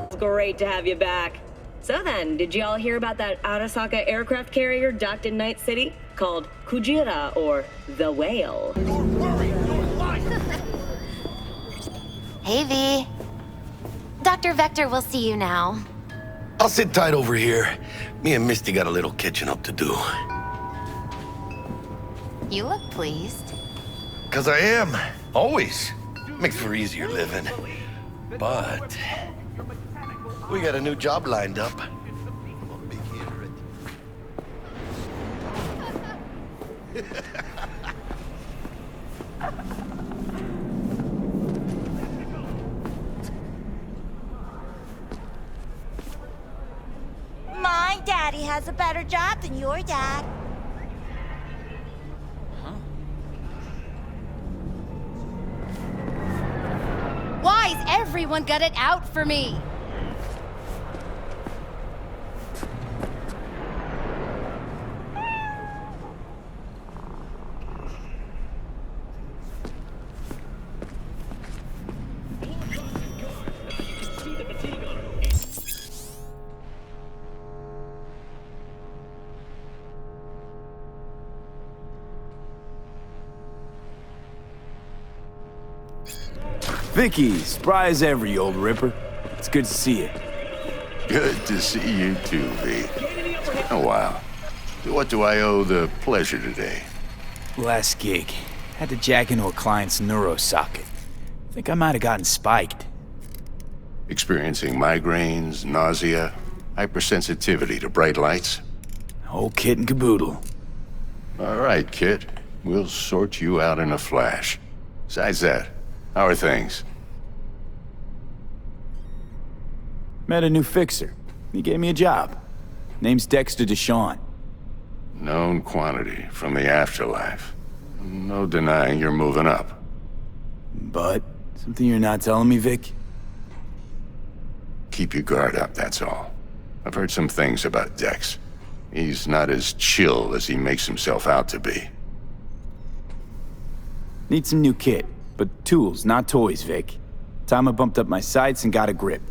It's great to have you back. So then, did you all hear about that Arasaka aircraft carrier docked in Night City? Called Kujira, or the Whale. Hey, V. Dr. Vector will see you now. I'll sit tight over here. Me and Misty got a little catching up to do. You look pleased. 'Cause I am. Always. Makes for easier living. But we got a new job lined up. I'm a big hitter at... My daddy has a better job than your dad. Why's everyone got it out for me? Vicky, spry as ever, you old ripper. It's good to see you. Good to see you too, V. It's been a while. What do I owe the pleasure today? Last gig. Had to jack into a client's neuro socket. Think I might have gotten spiked. Experiencing migraines, nausea, hypersensitivity to bright lights? Whole kit and caboodle. All right, kid. We'll sort you out in a flash. Besides that, how are things? Met a new fixer. He gave me a job. Name's Dexter Deshawn. Known quantity from the afterlife. No denying you're moving up. But, something you're not telling me, Vic? Keep your guard up, that's all. I've heard some things about Dex. He's not as chill as he makes himself out to be. Need some new kit, but tools, not toys, Vic. Time I bumped up my sights and got a grip.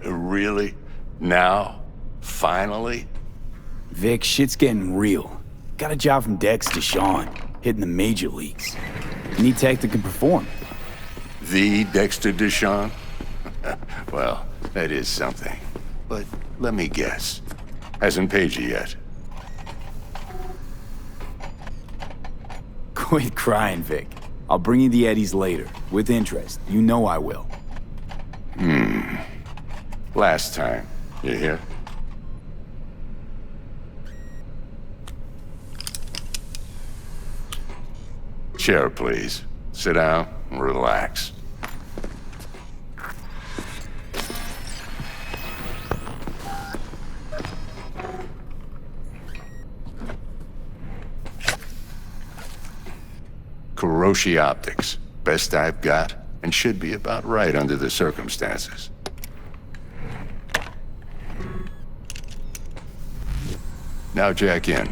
Really? Now? Finally? Vic, shit's getting real. Got a job from Dex Deshawn, hitting the major leagues. Need tech that can perform. The Dexter Deshawn? Well, that is something. But let me guess. Hasn't paid you yet. Quit crying, Vic. I'll bring you the eddies later, with interest. You know I will. Last time. You hear? Chair, please. Sit down and relax. Kuroshi Optics. Best I've got, and should be about right under the circumstances. Now jack in.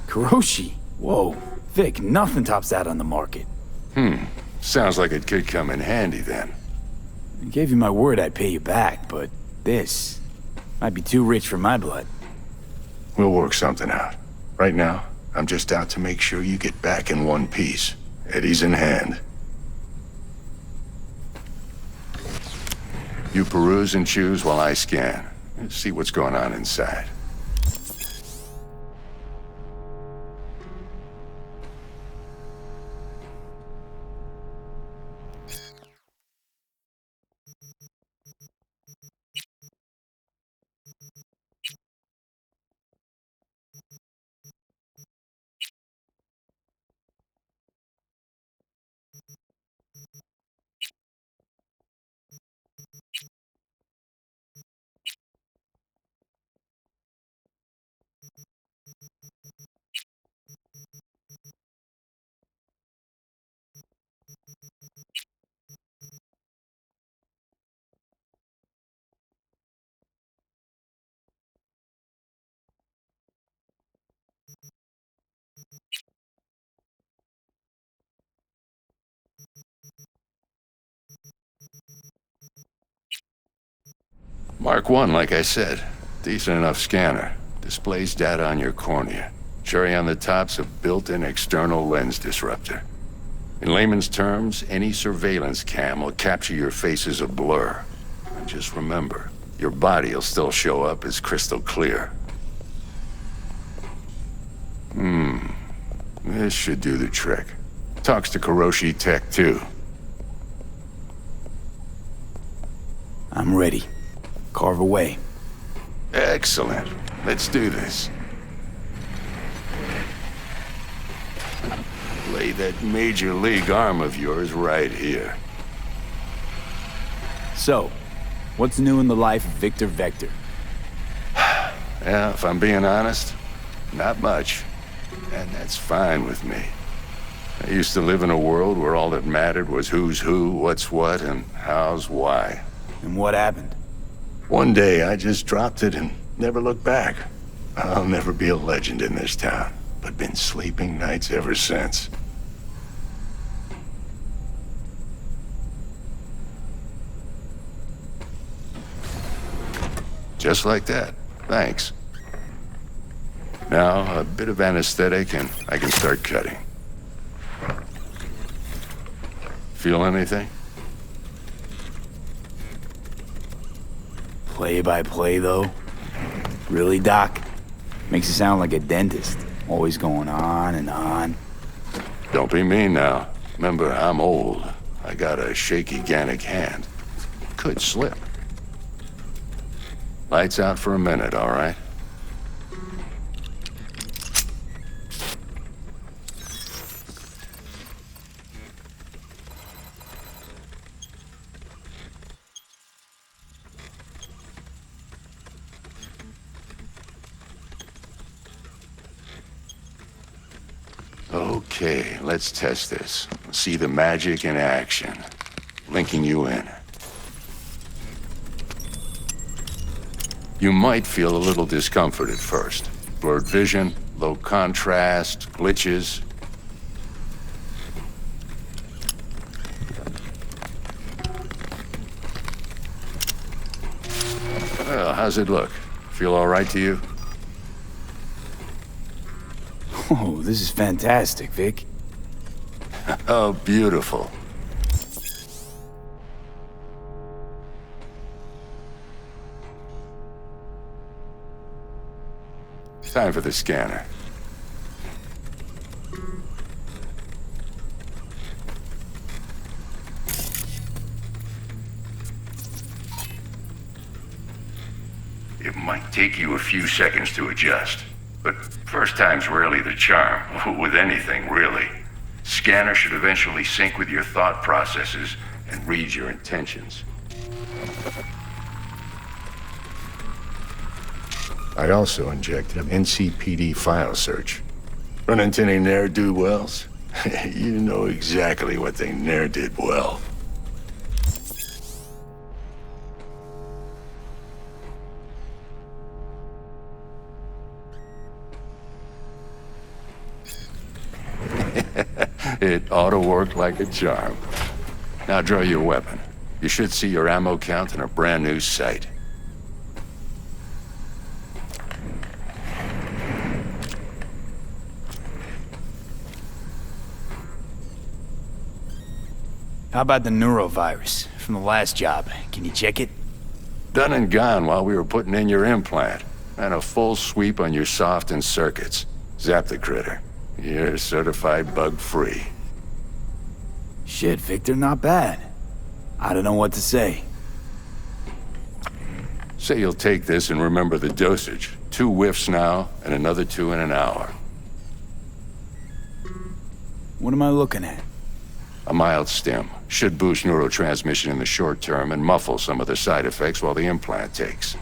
Kuroshi? Whoa. Vic, nothing tops that on the market. Sounds like it could come in handy then. I gave you my word I'd pay you back, but this might be too rich for my blood. We'll work something out. Right now, I'm just out to make sure you get back in one piece. Eddie's in hand. You peruse and choose while I scan. See what's going on inside. Mark 1, like I said. Decent enough scanner. Displays data on your cornea. Cherry on the top's a built-in external lens disruptor. In layman's terms, any surveillance cam will capture your face as a blur. And just remember, your body will still show up as crystal clear. This should do the trick. Talks to Kuroshi Tech, too. I'm ready. Carve away. Excellent. Let's do this. Lay that major league arm of yours right here. So, what's new in the life of Victor Vector? Yeah, if I'm being honest, not much. And that's fine with me. I used to live in a world where all that mattered was who's who, what's what, and how's why. And what happened? One day, I just dropped it and never looked back. I'll never be a legend in this town, but been sleeping nights ever since. Just like that. Thanks. Now, a bit of anesthetic and I can start cutting. Feel anything? Play-by-play, though? Really, Doc? Makes you sound like a dentist. Always going on and on. Don't be mean now. Remember, I'm old. I got a shaky Gannic hand. Could slip. Lights out for a minute, all right? Okay, let's test this. See the magic in action. Linking you in. You might feel a little discomfort at first. Blurred vision, low contrast, glitches. Well, how's it look? Feel all right to you? Oh, this is fantastic, Vic. Oh, beautiful. Time for the scanner. It might take you a few seconds to adjust, but first time's rarely the charm, with anything, really. Scanner should eventually sync with your thought processes and read your intentions. I also injected an NCPD file search. Run into any ne'er-do-wells? You know exactly what they ne'er did well. It ought to work like a charm. Now draw your weapon. You should see your ammo count in a brand new sight. How about the neurovirus from the last job? Can you check it? Done and gone while we were putting in your implant. And a full sweep on your soft and circuits. Zap the critter. You're certified bug-free. Shit, Victor, not bad. I don't know what to say. Say you'll take this and remember the dosage. 2 whiffs now, and another 2 in an hour. What am I looking at? A mild stim. Should boost neurotransmission in the short term and muffle some of the side effects while the implant takes.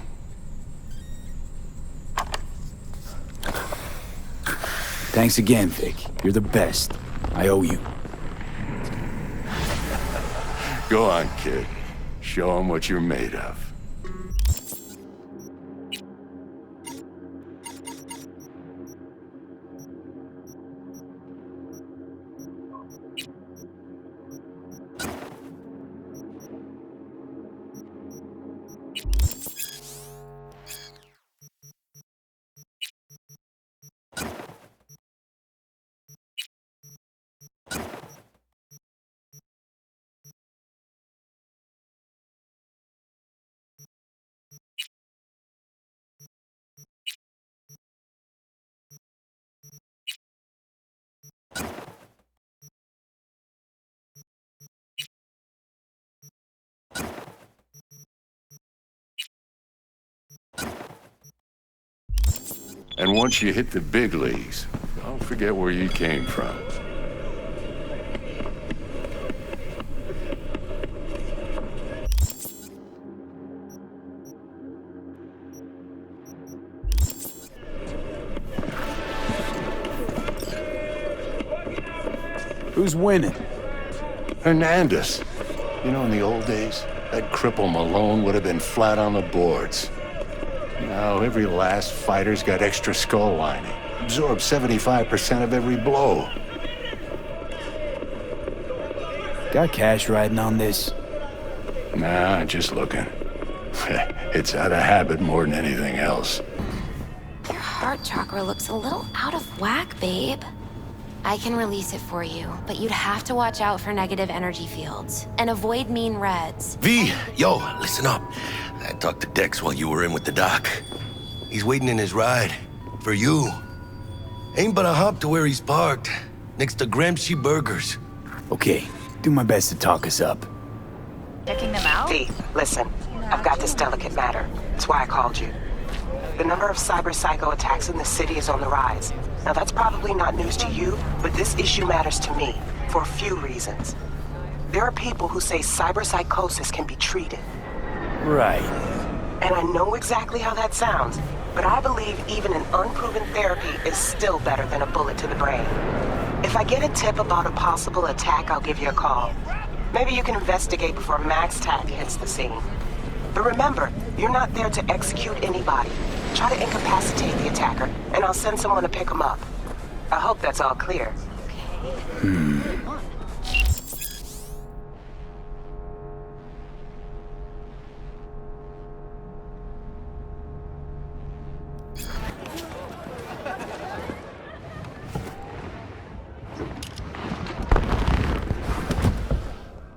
Thanks again, Vic. You're the best. I owe you. Go on, kid. Show 'em what you're made of. And once you hit the big leagues, don't forget where you came from. Who's winning? Hernandez. You know, in the old days, that cripple Malone would have been flat on the boards. Now, every last fighter's got extra skull lining. Absorbs 75% of every blow. Got cash riding on this? Nah, just looking. It's out of habit more than anything else. Your heart chakra looks a little out of whack, babe. I can release it for you, but you'd have to watch out for negative energy fields and avoid mean reds. V, yo, listen up. I talked to Dex while you were in with the doc. He's waiting in his ride. For you. Ain't but a hop to where he's parked. Next to Gramsci Burgers. Okay, do my best to talk us up. Checking them out? V, listen. I've got this delicate matter. That's why I called you. The number of cyber-psycho attacks in the city is on the rise. Now, that's probably not news to you, but this issue matters to me for a few reasons. There are people who say cyberpsychosis can be treated. Right. And I know exactly how that sounds, but I believe even an unproven therapy is still better than a bullet to the brain. If I get a tip about a possible attack, I'll give you a call. Maybe you can investigate before Max Tack hits the scene. But remember, you're not there to execute anybody. Try to incapacitate the attacker, and I'll send someone to pick him up. I hope that's all clear.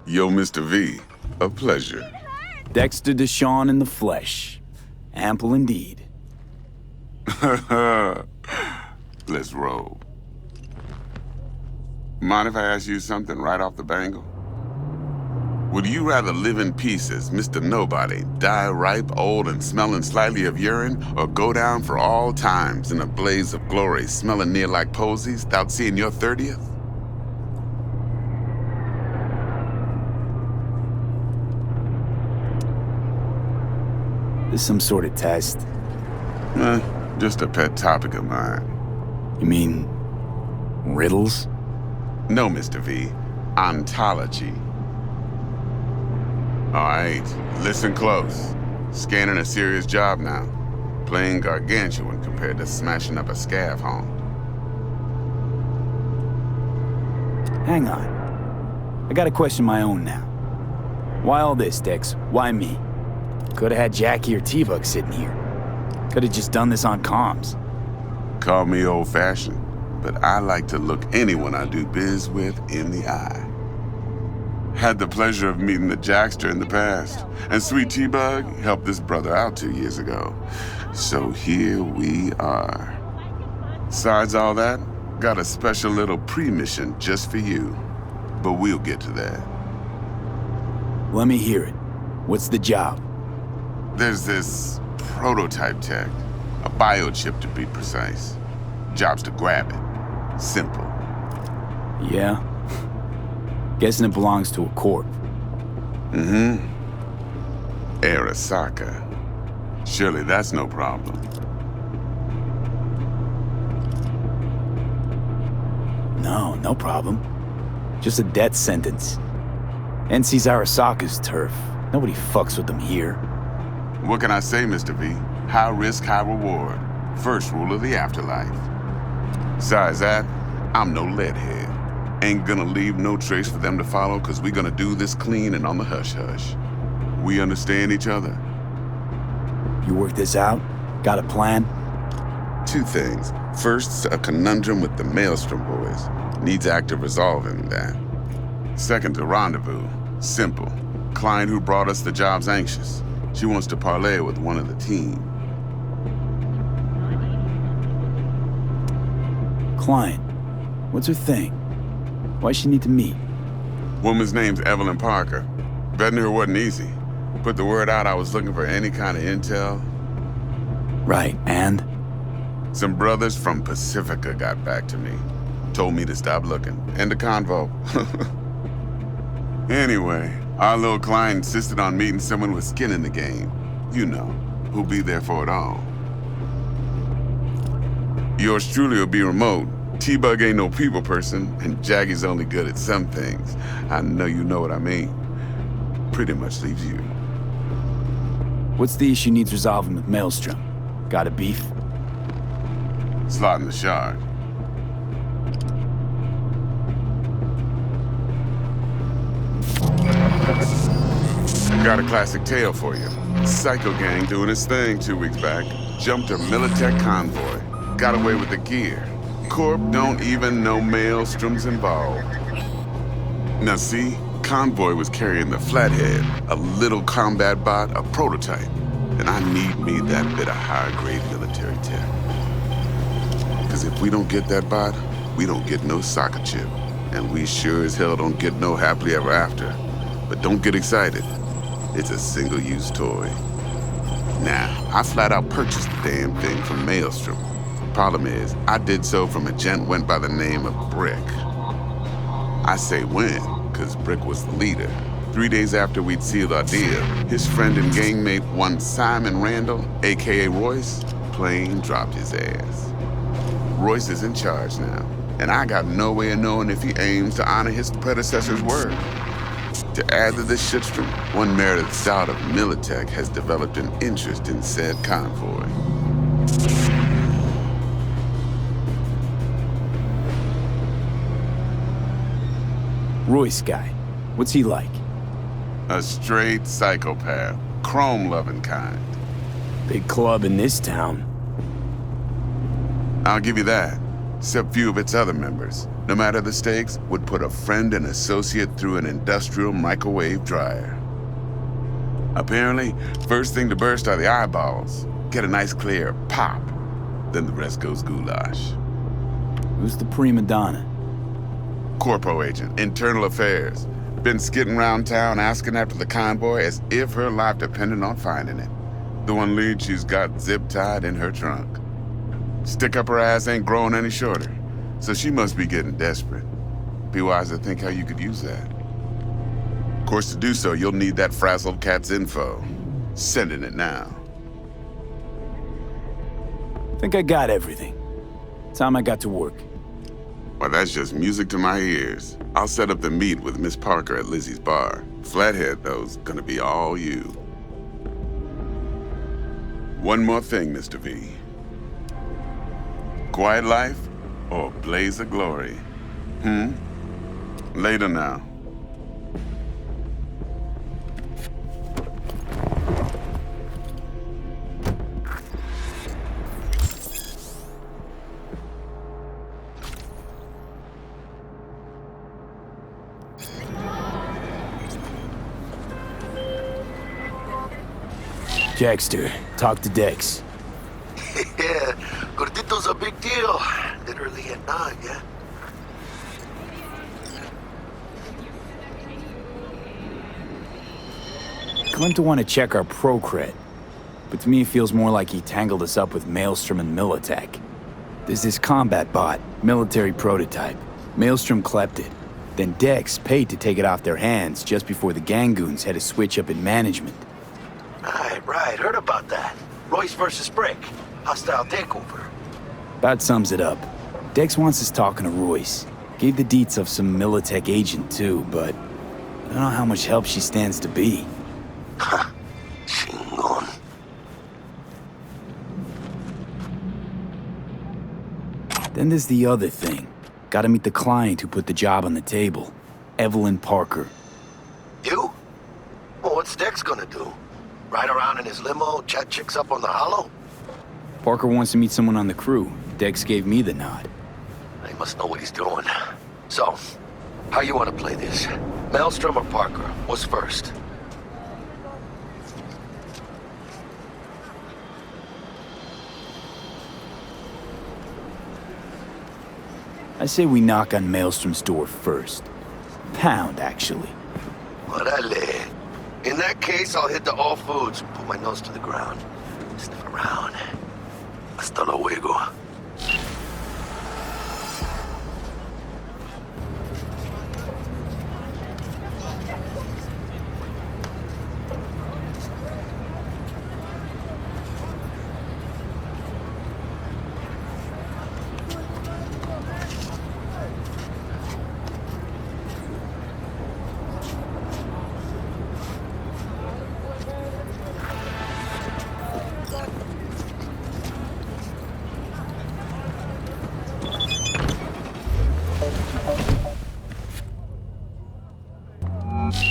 Yo, Mr. V, a pleasure. Dexter Deshawn in the flesh. Ample indeed. Let's roll. Mind if I ask you something right off the bangle? Would you rather live in peace as Mr. Nobody, die ripe, old, and smelling slightly of urine, or go down for all times in a blaze of glory, smelling near like posies, without seeing your 30th? This some sort of test? Just a pet topic of mine. You mean riddles? No, Mr. V. Ontology. All right, listen close. Scanning a serious job now. Playing gargantuan compared to smashing up a scav home. Hang on. I got a question of my own now. Why all this, Dex? Why me? Could've had Jackie or T-Bug sitting here. Could've just done this on comms. Call me old-fashioned, but I like to look anyone I do biz with in the eye. Had the pleasure of meeting the Jackster in the past, and Sweet T-Bug helped this brother out 2 years ago. So here we are. Besides all that, got a special little pre-mission just for you. But we'll get to that. Let me hear it. What's the job? There's this prototype tech, a biochip to be precise. Job's to grab it. Simple. Yeah? Guessing it belongs to a corp. Mm-hmm. Arasaka. Surely that's no problem. No problem. Just a death sentence. NC's Arasaka's turf. Nobody fucks with them here. What can I say, Mr. V? High risk, high reward. First rule of the afterlife. Besides that, I'm no leadhead. Ain't gonna leave no trace for them to follow, cause we gonna do this clean and on the hush-hush. We understand each other? You work this out? Got a plan? Two things. First, a conundrum with the Maelstrom boys. Needs active resolving that. Second, a rendezvous. Simple. Client who brought us the job's anxious. She wants to parlay with one of the team. Client. What's her thing? Why's she need to meet? Woman's name's Evelyn Parker. Betting her wasn't easy. Put the word out I was looking for any kind of intel. Right, and? Some brothers from Pacifica got back to me. Told me to stop looking. End of convo. Anyway, our little client insisted on meeting someone with skin in the game. You know, who'll be there for it all. Yours truly will be remote. T-Bug ain't no people person, and Jaggy's only good at some things. I know you know what I mean. Pretty much leaves you. What's the issue needs resolving with Maelstrom? Got a beef? Slotting the shard. Got a classic tale for you. Psycho gang doing his thing 2 weeks back. Jumped a Militech convoy. Got away with the gear. Corp don't even know Maelstrom's involved. Now see, convoy was carrying the Flathead, a little combat bot, a prototype. And I need me that bit of high-grade military tech. Because if we don't get that bot, we don't get no soccer chip. And we sure as hell don't get no happily ever after. But don't get excited. It's a single-use toy. Now, I flat out purchased the damn thing from Maelstrom. Problem is, I did so from a gent went by the name of Brick. I say when, because Brick was the leader. 3 days after we'd sealed our deal, his friend and gangmate, one Simon Randall, aka Royce, plain dropped his ass. Royce is in charge now, and I got no way of knowing if he aims to honor his predecessor's word. To add to this shitstorm, one Meredith Stout of Militech has developed an interest in said convoy. Royce guy. What's he like? A straight psychopath. Chrome-loving kind. Big club in this town. I'll give you that. Except few of its other members, no matter the stakes, would put a friend and associate through an industrial microwave dryer. Apparently, first thing to burst are the eyeballs. Get a nice clear pop. Then the rest goes goulash. Who's the prima donna? Corpo agent, internal affairs. Been skidding around town asking after the convoy as if her life depended on finding it. The one lead she's got zip-tied in her trunk. Stick up her ass ain't growing any shorter, so she must be getting desperate. Be wise to think how you could use that. Of course, to do so, you'll need that frazzled cat's info. Sending it now. Think I got everything. Time I got to work. Well, that's just music to my ears. I'll set up the meet with Miss Parker at Lizzie's bar. Flathead, though's gonna be all you. One more thing, Mr. V. Quiet life or blaze of glory? Later now. Jackster, talk to Dex. Yeah, Gordito's a big deal. Literally at 9, yeah? Claimed to want to check our pro cred, but to me it feels more like he tangled us up with Maelstrom and Militech. There's this combat bot, military prototype. Maelstrom clept it. Then Dex paid to take it off their hands just before the Gangoons had a switch up in management. Right, heard about that. Royce versus Brick. Hostile takeover. About sums it up. Dex wants us talking to Royce. Gave the deets of some Militech agent too, but I don't know how much help she stands to be. Ha, chingon. Then there's the other thing. Gotta meet the client who put the job on the table. Evelyn Parker. You? Well, what's Dex gonna do? Ride around in his limo, chat chicks up on the hollow? Parker wants to meet someone on the crew. Dex gave me the nod. He must know what he's doing. So, how you want to play this? Maelstrom or Parker? What's first? I say we knock on Maelstrom's door first. Pound, actually. Orale. In that case, I'll hit the all foods, put my nose to the ground, sniff around. Hasta luego.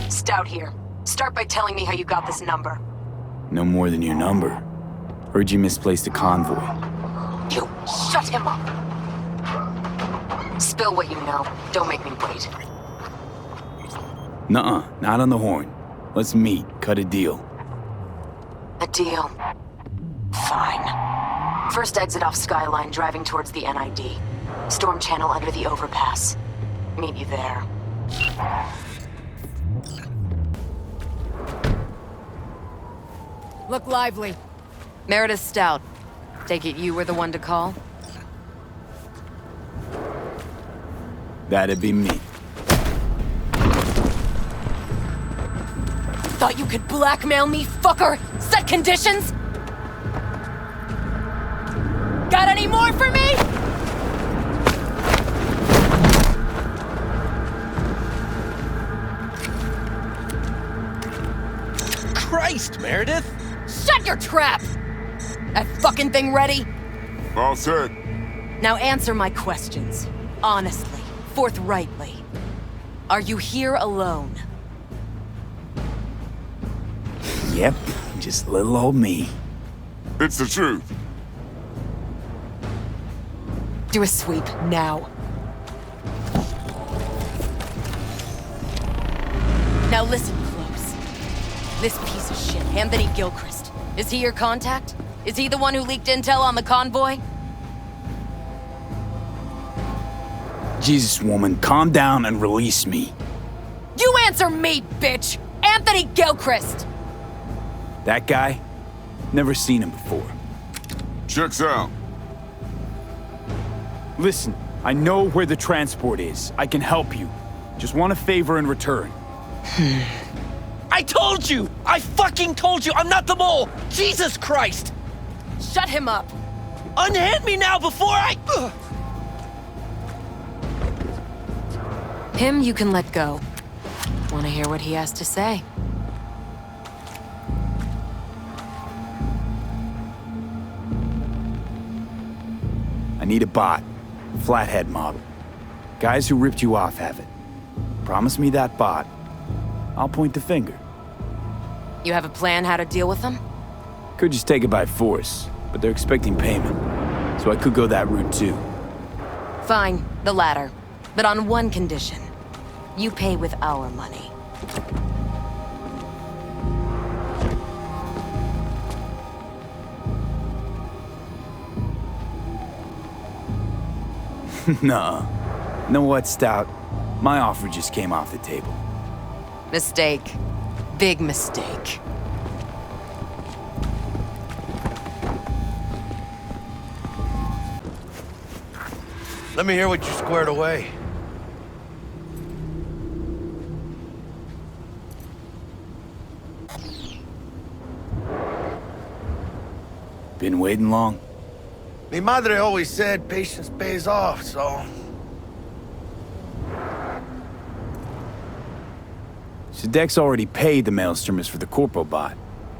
Stout here. Start by telling me how you got this number. No more than your number. Heard you misplaced a convoy. You shut him up! Spill what you know. Don't make me wait. Nuh-uh, not on the horn. Let's meet, cut a deal. A deal. Fine. First exit off Skyline, driving towards the NID. Storm channel under the overpass. Meet you there. Look lively. Meredith Stout. Take it you were the one to call? That'd be me. Thought you could blackmail me, fucker? Set conditions? Got any more for me? Christ, Meredith! Shut your trap! That fucking thing ready? All set. Now answer my questions. Honestly, forthrightly. Are you here alone? Yep, just little old me. It's the truth. Do a sweep, now. Now listen close. This piece of shit, Anthony Gilchrist. Is he your contact? Is he the one who leaked intel on the convoy? Jesus, woman, calm down and release me. You answer me, bitch! Anthony Gilchrist! That guy? Never seen him before. Checks out. Listen, I know where the transport is. I can help you. Just want a favor in return. I told you! I fucking told you! I'm not the mole! Jesus Christ! Shut him up! Unhand me now before I... Ugh. Him you can let go. Want to hear what he has to say? I need a bot. Flathead model. Guys who ripped you off have it. Promise me that bot. I'll point the finger. You have a plan how to deal with them? Could just take it by force, but they're expecting payment. So I could go that route too. Fine, the latter. But on one condition. You pay with our money. Nuh-uh. Know what, Stout? My offer just came off the table. Mistake. Big mistake. Let me hear what you squared away. Been waiting long? Mi madre always said patience pays off, so... So Dex already paid the Maelstromers for the Corpo bot.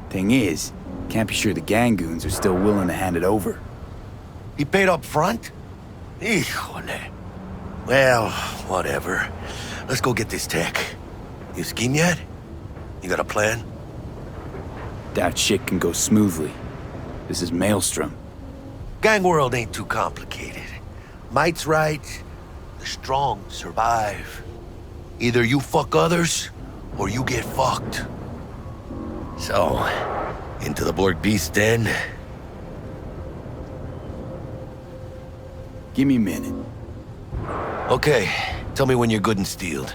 Thing is, can't be sure the Gangoons are still willing to hand it over. He paid up front? Híjole. Well, whatever. Let's go get this tech. You scheme yet? You got a plan? That shit can go smoothly. This is Maelstrom. Gang world ain't too complicated. Might's right, the strong survive. Either you fuck others, or you get fucked. So, into the Borg Beast Den? Give me a minute. Okay, tell me when you're good and steeled.